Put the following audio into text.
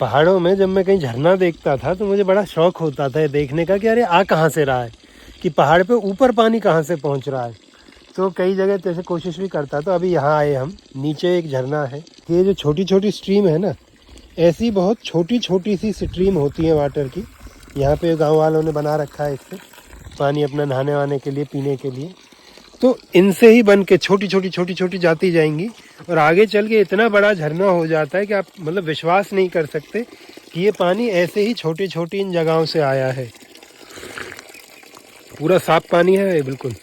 पहाड़ों में जब मैं कहीं झरना देखता था तो मुझे बड़ा शौक होता था ये देखने का कि अरे आ कहाँ से रहा है, कि पहाड़ पे ऊपर पानी कहाँ से पहुँच रहा है। तो कई जगह जैसे कोशिश भी करता। तो अभी यहाँ आए हम, नीचे एक झरना है। ये जो छोटी छोटी स्ट्रीम है ना, ऐसी बहुत छोटी छोटी सी स्ट्रीम होती है वाटर की। यहाँ पे गांव वालों ने बना रखा है इससे पानी अपना नहाने वाने के लिए, पीने के लिए। तो इनसे ही बन के छोटी छोटी जाती जाएंगी और आगे चल के इतना बड़ा झरना हो जाता है कि आप मतलब विश्वास नहीं कर सकते कि ये पानी ऐसे ही छोटी छोटी इन जगहों से आया है। पूरा साफ पानी है बिल्कुल।